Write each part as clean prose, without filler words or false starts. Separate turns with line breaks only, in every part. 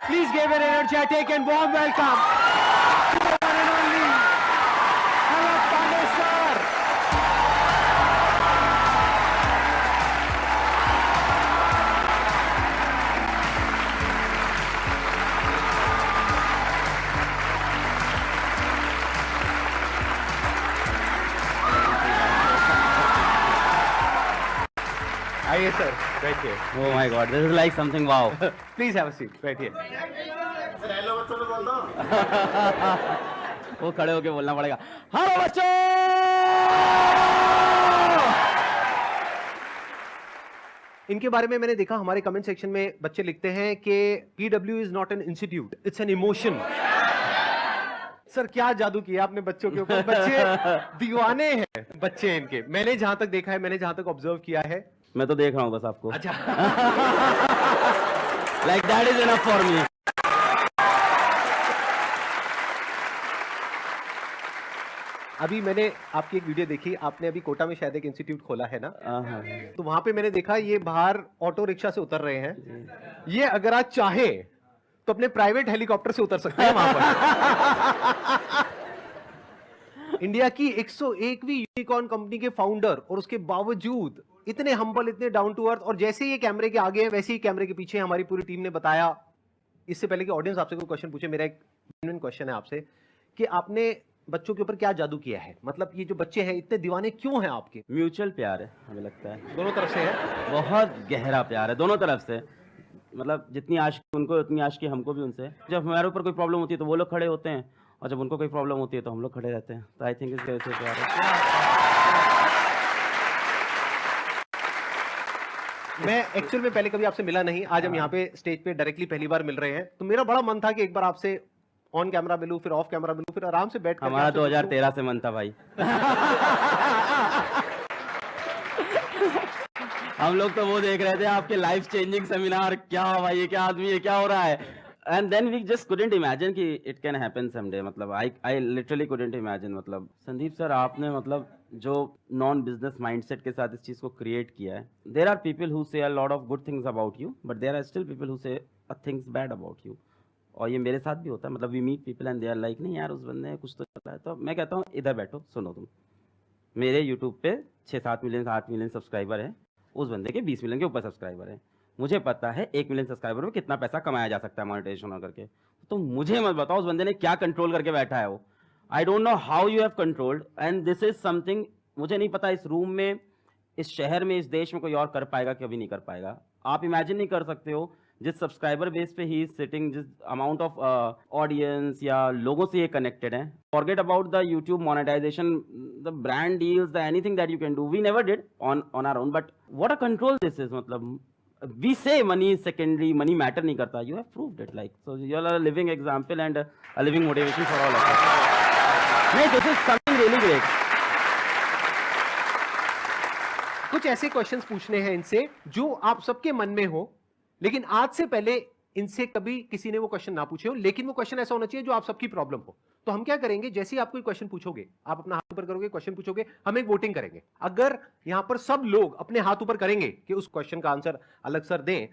Please give an energetic and warm welcome to the one and only Alok Pandey sir. आइए sir, बैठिए.
Oh my God, this is like something wow.
Please have a seat. बैठिए.
वो खड़े होके बोलना पड़ेगा. Hello बच्चों.
इनके बारे में मैंने देखा हमारे कमेंट सेक्शन में बच्चे लिखते हैं कि PW is not an institute, it's an emotion. Sir क्या जादू किया आपने बच्चों के ऊपर. बच्चे दीवाने हैं बच्चे इनके. मैंने जहां तक देखा है, मैंने जहां तक ऑब्जर्व किया है.
मैं तो देख रहा हूँ बस आपको.
अच्छा.
Like that is enough for me.
अभी मैंने आपकी एक वीडियो देखी. आपने अभी कोटा में शायद एक इंस्टीट्यूट खोला है ना.
हाँ.
तो वहां पे मैंने देखा ये बाहर ऑटो रिक्शा से उतर रहे हैं. ये अगर आज चाहे तो अपने प्राइवेट हेलीकॉप्टर से उतर सकते हैं वहां पर. इंडिया की 101वीं यूनिकॉर्न कंपनी के फाउंडर और उसके बावजूद इतने हम्बल, इतने डाउन टू अर्थ. और जैसे ये कैमरे के आगे है वैसे ही कैमरे के पीछे हमारी पूरी टीम ने बताया. इससे पहले कि ऑडियंस आपसे कोई क्वेश्चन पूछे, मेरा एक जेन्युइन क्वेश्चन है आपसे कि आपने बच्चों के ऊपर क्या जादू किया है. मतलब ये जो बच्चे हैं इतने दीवाने क्यों हैं आपके.
म्यूचुअल प्यार है हमें लगता है.
दोनों तरफ से है.
बहुत गहरा प्यार है दोनों तरफ से. मतलब जितनी आशिकी उनको उतनी आशिकी हमको भी उनसे. जब हमारे ऊपर कोई प्रॉब्लम होती है तो वो लोग खड़े होते हैं, और जब उनको कोई प्रॉब्लम होती है तो हम लोग खड़े रहते हैं. तो आई थिंक इसके वजह से प्यार है.
मैं एक्चुअल में पहले कभी आपसे मिला नहीं. आज हम यहाँ पे स्टेज पे डायरेक्टली पहली बार मिल रहे हैं. तो मेरा बड़ा मन था कि एक बार आपसे ऑन कैमरा मिलूं, फिर ऑफ कैमरा मिलूं, फिर आराम से बैठ कर.
हमारा 2013 से मन था भाई. हम लोग तो वो देख रहे थे आपके लाइफ चेंजिंग सेमिनार. क्या भाई, ये क्या आदमी है, क्या हो रहा है. And then we just couldn't imagine कि इट कैन हैपन समडे. मतलब आई लिटरली कुडंट इमेजिन. मतलब संदीप सर आपने मतलब जो नॉन बिजनेस माइंडसेट के साथ इस चीज को क्रिएट किया है. There are people who say a lot of good things about you, but there are still people who say things bad about you. और ये मेरे साथ भी होता है. मतलब we meet people and they are like नहीं यार उस बंदे में कुछ तो चल रहा है. तो मैं कहता हूँ इधर बैठो, सुनो. तुम मेरे यूट्यूब पे 6-7 मिलियन 8 मिलियन सब्सक्राइबर हैं, उस बंदे के 20 मिलियन के ऊपर सब्सक्राइबर हैं. मुझे पता है 1 मिलियन सब्सक्राइबर में कितना पैसा कमाया जा सकता है मोनेटाइजेशन करके. तो मुझे मत बताओ उस बंदे ने क्या कंट्रोल करके बैठा है. वो I don't know how you have controlled, and this is something मुझे नहीं पता इस रूम में, इस शहर में, इस देश में कोई और कर पाएगा, कभी नहीं कर पाएगा. आप इमेजिन नहीं कर सकते हो जिस सब्सक्राइबर बेस पे ही इज सिटिंग, जिस अमाउंट ऑफ ऑडियंस या लोगों से ये कनेक्टेड है. Forget about the YouTube monetisation, the brand deals, the anything that you can do. We never did on our own, but what a control this is. मतलब we say money is secondary, money matter नहीं करता. You have proved it. Like so you are a living example and a living motivation for all of us. नहीं, this is something really great.
कुछ ऐसे questions पूछने हैं इनसे जो आप सबके मन में हो, लेकिन आज से पहले इनसे कभी किसी ने वो क्वेश्चन ना पूछे हो. लेकिन वो क्वेश्चन ऐसा होना चाहिए जो आप सबकी प्रॉब्लम हो. तो हम क्या करेंगे, जैसे ही आप कोई क्वेश्चन पूछोगे, आप अपना हाथ ऊपर करोगे, क्वेश्चन पूछोगे, हम एक वोटिंग करेंगे. अगर यहां पर सब लोग अपने हाथ ऊपर करेंगे कि उस क्वेश्चन का आंसर अलग सर दें,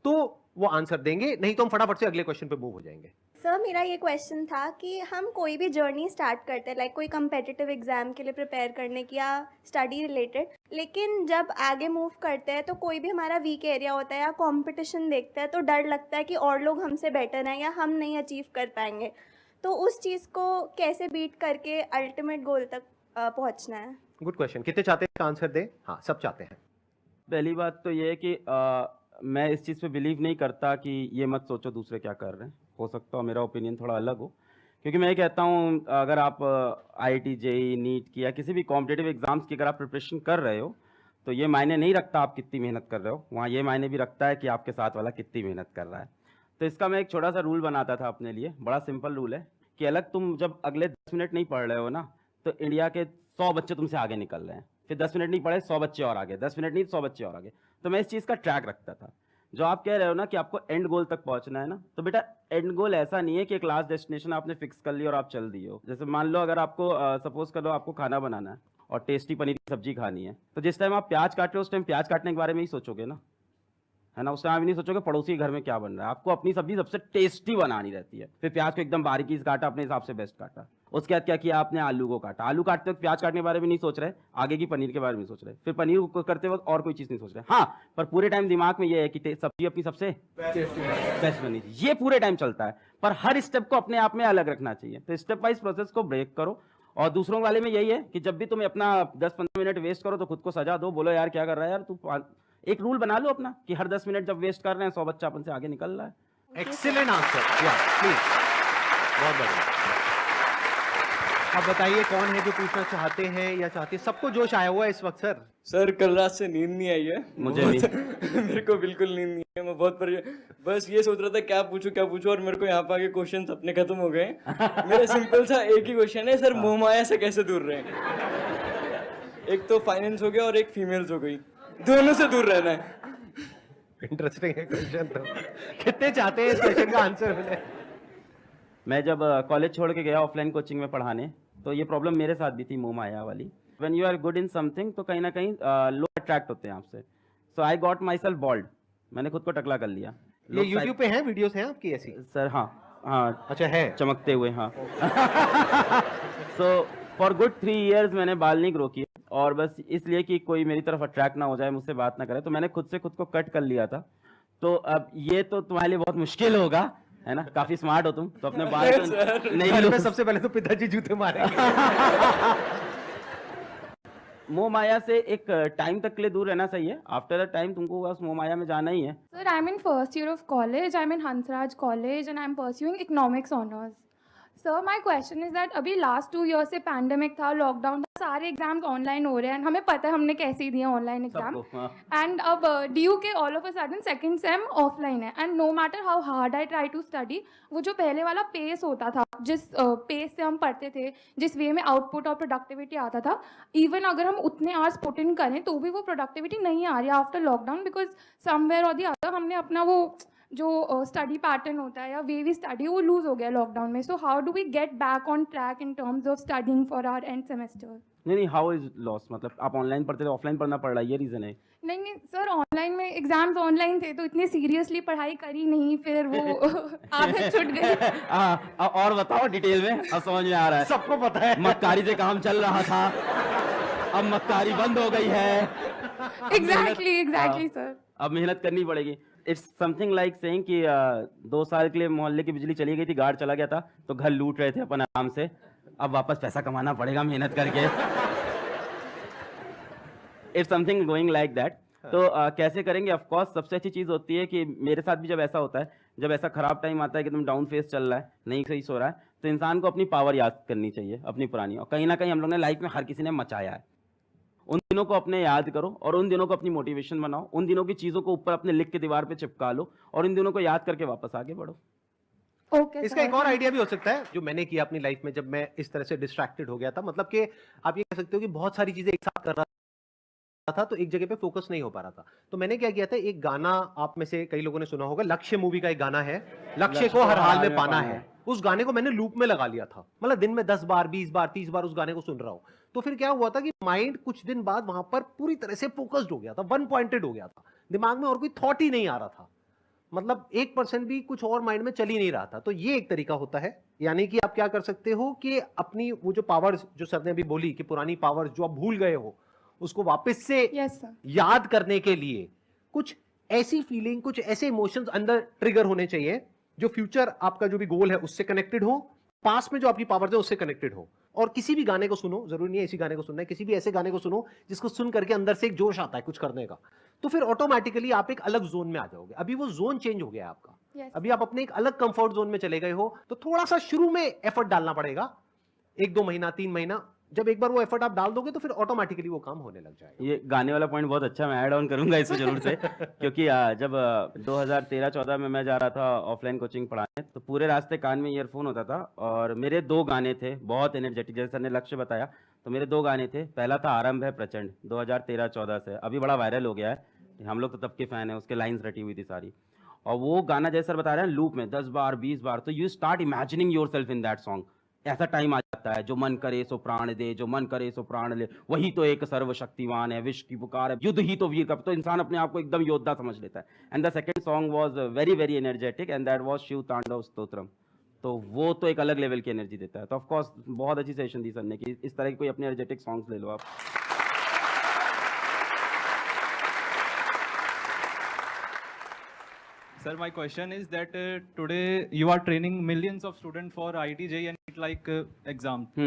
तो वो आंसर देंगे. नहीं तो हम फटाफट से अगले क्वेश्चन पे मूव हो जाएंगे.
सर मेरा ये क्वेश्चन था कि हम कोई भी जर्नी स्टार्ट करते हैं, लाइक कोई कम्पिटिटिव एग्जाम के लिए प्रिपेयर करने की या स्टडी रिलेटेड, लेकिन जब आगे मूव करते हैं तो कोई भी हमारा वीक एरिया होता है या कंपटीशन देखते हैं तो डर लगता है कि और लोग हमसे बेटर हैं या हम नहीं अचीव कर पाएंगे. तो उस चीज़ को कैसे बीट करके अल्टीमेट गोल तक पहुंचना है.
Good question. कितने चाहते हैं आंसर दे. हाँ, सब चाहते हैं.
पहली बात तो ये है कि मैं इस चीज़ पे बिलीव नहीं करता कि ये मत सोचो दूसरे क्या कर रहे हैं. हो सकता है मेरा ओपिनियन थोड़ा अलग हो, क्योंकि मैं ये कहता हूँ अगर आप IIT JEE नीट की या किसी भी कॉम्पिटिटिव एग्जाम्स की अगर आप प्रिपरेशन कर रहे हो तो ये मायने नहीं रखता आप कितनी मेहनत कर रहे हो. वहाँ ये मायने भी रखता है कि आपके साथ वाला कितनी मेहनत कर रहा है. तो इसका मैं एक छोटा सा रूल बनाता था अपने लिए. बड़ा सिंपल रूल है कि अलग तुम जब अगले 10 मिनट नहीं पढ़ रहे हो ना, तो इंडिया के 100 बच्चे तुमसे आगे निकल रहे हैं. फिर 10 मिनट नहीं पढ़े 100 बच्चे और आगे, 10 मिनट नहीं 100 बच्चे और आगे. तो मैं इस चीज़ का ट्रैक रखता था. जो आप कह रहे हो ना कि आपको एंड गोल तक पहुंचना है ना, तो बेटा एंड गोल ऐसा नहीं है कि एक लास्ट डेस्टिनेशन आपने फिक्स कर ली और आप चल दिए हो. जैसे मान लो अगर आपको सपोज कर लो आपको खाना बनाना है और टेस्टी पनीर की सब्जी खानी है, तो जिस टाइम आप प्याज काट रहे हो उस टाइम प्याज काटने के बारे में ही सोचोगे ना. है ना। उस टाइम आप नहीं सोचोगे पड़ोसी के घर में क्या बन रहा है, आपको अपनी सब्जी सबसे टेस्टी बनानी रहती है। फिर प्याज को एकदम बारीकी से काटा, अपने हिसाब से बेस्ट काटा। उसके बाद क्या किया आपने, आलू को काटा। आलू काटते वक्त प्याज काटने के बारे में नहीं सोच रहे, आगे की पनीर के बारे में सोच रहे। फिर पनीर को करते वक्त और कोई चीज़ नहीं सोच रहे, हाँ, पर पूरे टाइम दिमाग में ये है कि सब्जी अपनी सबसे बेस्ट बनी थी, ये पूरे टाइम चलता है। पर हर स्टेप को अपने आप में अलग रखना चाहिए। तो स्टेप वाइज प्रोसेस को ब्रेक करो। और दूसरों वाले में यही है कि जब भी तुम अपना 10-15 मिनट वेस्ट करो तो खुद को सजा दो, बोलो यार क्या कर रहा है यार तू। एक रूल बना लो अपना कि हर 10 मिनट जब वेस्ट कर रहे हैं 100 बच्चा अपन से आगे निकल रहा है।
एक्सीलेंट आंसर, या प्लीज, बहुत बढ़िया। अब बताइए कौन है जो पूछना चाहते हैं या चाहती है? सबको जोश आया हुआ है इस वक्त सर।
सर कल रात से नींद नहीं आई है
मुझे भी।
मेरे को बिल्कुल नींद नहीं है, मैं बहुत बस ये सोच रहा था क्या पूछूं और मेरे को यहाँ पे आके क्वेश्चंस अपने खत्म हो गए। मेरा सिंपल सा एक ही क्वेश्चन है सर, मोह माया से कैसे दूर रहें? एक तो फाइनेंस हो गया और एक फीमेल्स हो गई, दोनों से दूर रहना है।
इंटरेस्टिंग है क्वेश्चन। तो कितने चाहते हैं इस क्वेश्चन का आंसर मिले?
मैं जब कॉलेज छोड़ के गया ऑफलाइन कोचिंग में पढ़ाने, तो ये प्रॉब्लम मेरे साथ भी थी, मोह माया वाली। When you are good in something तो कहीं ना कहीं लोग अट्रैक्ट होते हैं आपसे। So I got myself bold, मैंने खुद को टकला कर लिया।
ये YouTube पे है, वीडियोस हैं आपकी ऐसी?
सर हाँ हाँ,
अच्छा है,
चमकते हुए, हाँ। सो फॉर गुड 3 years मैंने बाल नहीं ग्रो किए, और बस इसलिए कि कोई मेरी तरफ अट्रैक्ट ना हो जाए, मुझसे बात ना करे, तो मैंने खुद से खुद को कट कर लिया था। तो अब ये तो तुम्हारे लिए बहुत मुश्किल होगा, है ना, काफी स्मार्ट हो तुम, तो अपने बाल तो नहीं
घर में
लो।
सबसे पहले तो पिताजी जूते मारेंगे।
मोह माया से एक टाइम तक के लिए दूर रहना सही है। आफ्टर अ टाइम तुमको उस मोह माया में जाना ही है।
Sir, I'm in first year of college. I'm in Hansraj College and I'm pursuing economics honors. Sir, my question is that अभी last 2 years से pandemic था, लॉकडाउन था, सारे एग्जाम्स ऑनलाइन हो रहे हैं। हमें पता है हमने कैसे दिए ऑनलाइन एग्जाम।
सबको, हाँ।
एंड अब ड्यू के all of a sudden second same offline है। And no matter how hard I try to study, वो जो पहले वाला पेस होता था, जिस पेस से हम पढ़ते थे, जिस वे में आउटपुट और प्रोडक्टिविटी आता था, इवन अगर हम उतने आवर्स पुट इन करें तो भी वो प्रोडक्टिविटी नहीं आ रही आफ्टर लॉकडाउन, बिकॉज समवेयर और दी अदर हमने अपना वो जो स्टडी पैटर्न होता है या वे वी स्टडी वो लूज हो गया लॉकडाउन में। So how do we get back on track in terms of studying for our end semester?
नहीं, हाउ इज लॉस, मतलब आप ऑनलाइन पढ़ते थे, ऑफलाइन पढ़ना पड़ रहा है, ये रीजन है?
नहीं सर, ऑनलाइन में एग्जाम्स ऑनलाइन थे तो इतनी सीरियसली पढ़ाई करी नहीं, फिर वो आदत छूट गई।
और बताओ डिटेल में, अब समझ में आ रहा है।
सबको पता है
मक्कारी से काम चल रहा था, अब मक्कारी बंद हो गई है।
Exactly sir.
अब मेहनत करनी पड़ेगी। इट्स समथिंग लाइक सेइंग कि 2 साल के लिए मोहल्ले की बिजली चली गई थी, गार्ड चला गया था, तो घर लूट रहे थे अपन आराम से, अब वापस पैसा कमाना पड़ेगा मेहनत करके। It's something going like that. तो कैसे करेंगे? ऑफ कोर्स सबसे अच्छी चीज़ होती है कि मेरे साथ भी जब ऐसा होता है, जब ऐसा खराब टाइम आता है कि तुम डाउन फेस चल रहा है, नहीं सही सो रहा है, तो इंसान को अपनी पावर याद करनी चाहिए, अपनी पुरानी। और कहीं ना कहीं हम लोग ने लाइफ में हर किसी ने मचाया है, उन दिनों को अपने याद करो और उन दिनों को अपनी मोटिवेशन बनाओ, उन दिनों की चीज़ों को ऊपर अपने लिख के दीवार पे चिपका लो और इन दिनों को याद करके वापस आगे बढ़ो।
ओके
इसका एक और आइडिया भी हो सकता है जो मैंने किया अपनी लाइफ में, जब मैं इस तरह से डिस्ट्रैक्टेड हो गया था। मतलब कि आप ये कह सकते हो कि बहुत सारी चीजें एक साथ कर रहा था तो एक जगह पे फोकस नहीं हो पा रहा था। तो मैंने क्या किया था, एक गाना आप में से कई लोगों ने सुना होगा, लक्ष्य मूवी का एक गाना है, लक्ष्य को हर हाल में पाना है। उस गाने को मैंने लूप में लगा लिया था, मतलब दिन में 10 बार 20 बार 30 बार उस गाने को सुन रहा हूं। तो फिर क्या हुआ था कि माइंड कुछ दिन बाद वहां पर पूरी तरह से फोकस्ड हो गया था, वन पॉइंटेड हो गया था, दिमाग में और कोई थॉट ही नहीं आ रहा था, मतलब 1% भी कुछ और माइंड में चल ही नहीं रहा था। तो ये एक तरीका होता है, यानी कि आप क्या कर सकते हो कि अपनी वो जो पावर्स जो सर ने अभी बोली कि पुरानी पावर्स जो आप भूल गए हो, उसको वापस से याद करने के लिए कुछ ऐसी फीलिंग, कुछ ऐसे इमोशंस अंदर ट्रिगर होने चाहिए जो फ्यूचर आपका जो भी गोल है उससे कनेक्टेड हो, पास्ट में जो आपकी पावर्स है उससे कनेक्टेड हो। और किसी भी गाने को सुनो, जरूरी नहीं है इसी गाने को सुनना है, किसी भी ऐसे गाने को सुनो जिसको सुन करके अंदर से एक जोश आता है कुछ करने का, तो फिर ऑटोमेटिकली आप एक अलग जोन में आ जाओगे। अभी वो जोन चेंज हो गया है आपका, अभी आप अपने एक अलग कंफर्ट जोन में चले गए हो, तो थोड़ा सा शुरू में एफर्ट डालना पड़ेगा, 1-2 महीना 3 महीना। जब एक बार वो एफर्ट आप डाल दोगे तो फिर ऑटोमेटिकली वो काम होने लग जाएगा।
ये गाने वाला पॉइंट बहुत अच्छा, मैं ऐड ऑन करूंगा इसको जरूर से। क्योंकि जब 2013-14 में मैं जा रहा था ऑफलाइन कोचिंग पढ़ाने, तो पूरे रास्ते कान में ईयरफोन होता था और मेरे 2 गाने थे बहुत एनर्जेटिक, जैसे सर ने लक्ष्य बताया, तो मेरे 2 गाने थे। पहला था आरंभ है प्रचंड, 2013-14 से, अभी बड़ा वायरल हो गया है, हम लोग तो तब के फैन हैं, उसके लाइन्स रटी हुई थी सारी। और वो गाना जैसे सर बता रहे हैं लूप में 10 बार 20 बार, तो you start imagining your self in that song ऐसा टाइम आ जाता है, जो मन करे सो प्राण दे, जो मन करे सो प्राण ले, वही तो एक सर्वशक्तिमान है, विश्व की पुकार है, युद्ध ही तो वीर का। तो इंसान अपने आप को एकदम योद्धा समझ लेता है। And the second song was very very energetic and that was Shiv Tandav Stotram. तो वो तो एक अलग लेवल की एनर्जी देता है। तो ऑफ कोर्स बहुत अच्छी सेशन दी सर ने कि इस तरह की कोई अपने एनर्जेटिक सॉन्ग्स ले लो आप।
Sir, my question is that today you are training millions of students for IIT JEE and NEET like exams.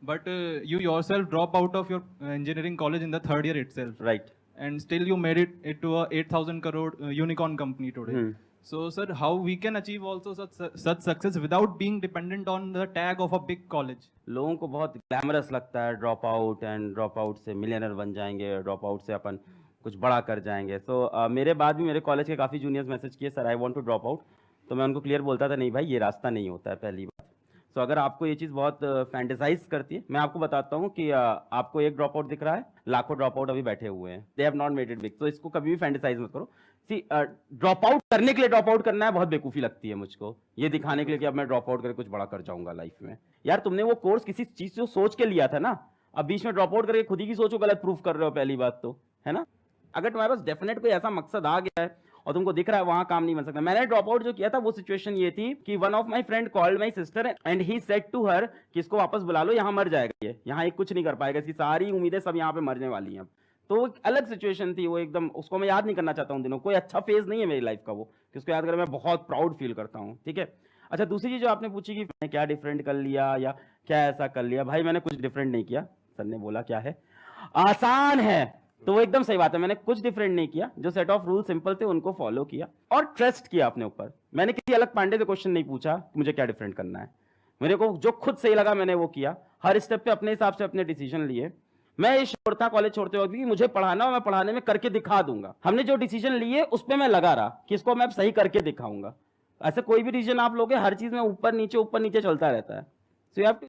But you yourself drop out of your engineering college in the third year itself.
Right.
And still you made it to a 8,000 crore unicorn company today. So, sir, how we can achieve also such success without being dependent on the tag of a big college?
लोगों को बहुत glamorous लगता है drop out, and drop out से millionaire बन जाएंगे, drop out से अपन कुछ बड़ा कर जाएंगे। सो मेरे बाद भी मेरे कॉलेज के काफ़ी जूनियर्स मैसेज किए, sir I want to drop out. तो मैं उनको क्लियर बोलता था, नहीं भाई ये रास्ता नहीं होता है, पहली बात। सो अगर आपको ये चीज़ बहुत फैंटेसाइज करती है, मैं आपको बताता हूँ कि आपको एक ड्रॉप आउट दिख रहा है, लाखों ड्रॉप आउट अभी बैठे हुए हैं, they have not made it big. तो इसको कभी भी फैंटेसाइज मत करो। सी ड्रॉप आउट करने के लिए ड्रॉप आउट करना है बहुत बेवकूफ़ी लगती है मुझको, ये दिखाने के लिए कि अब मैं ड्रॉप आउट करके कुछ बड़ा कर जाऊंगा लाइफ में। यार तुमने वो कोर्स किसी चीज़ से सोच के लिया था ना, अब बीच में ड्रॉप आउट करके खुद ही की सोच को गलत प्रूफ कर रहे हो, पहली बात तो, है ना। अगर तुम्हारे पास डेफिनेट कोई ऐसा मकसद आ गया है और तुमको दिख रहा है वहां काम नहीं बन सकता। मैंने ड्रॉप आउट जो किया था वो सिचुएशन ये थी कि one of my friend called my sister and he said to her कि इसको वापस बुला लो, यहाँ मर जाएगा ये, यहाँ एक कुछ नहीं कर पाएगा, इसकी सारी उम्मीदें सब यहाँ पे मरने वाली हैं। तो एक अलग सिचुएशन थी वो, एकदम उसको मैं याद नहीं करना चाहता हूँ दिनों। कोई अच्छा फेज नहीं है मेरी लाइफ का वो, कि उसको याद कर मैं बहुत प्राउड फील करता हूँ, ठीक है। अच्छा, दूसरी चीज जो आपने पूछी कि मैंने क्या डिफरेंट कर लिया या क्या ऐसा कर लिया, भाई मैंने कुछ डिफरेंट नहीं किया। सर ने बोला क्या है आसान है, तो वो एकदम सही बात है, मैंने कुछ डिफरेंट नहीं किया। जो सेट ऑफ रूल सिंपल थे उनको फॉलो किया और ट्रस्ट किया अपने ऊपर। मैंने किसी अलग पांडे से क्वेश्चन नहीं पूछा कि मुझे क्या डिफरेंट करना है, मेरे को जो खुद सही लगा मैंने वो किया। हर स्टेप पे अपने हिसाब से अपने डिसीजन लिए। मैं ये श्योर था कॉलेज छोड़ते वक्त कि मुझे पढ़ाना और मैं पढ़ाने में करके दिखा दूंगा। हमने जो डिसीजन लिए उस पर मैं लगा रहा कि इसको मैं सही करके दिखाऊंगा। ऐसे कोई भी डिसीजन आप लोगे, हर चीज में ऊपर नीचे चलता रहता है। So you have to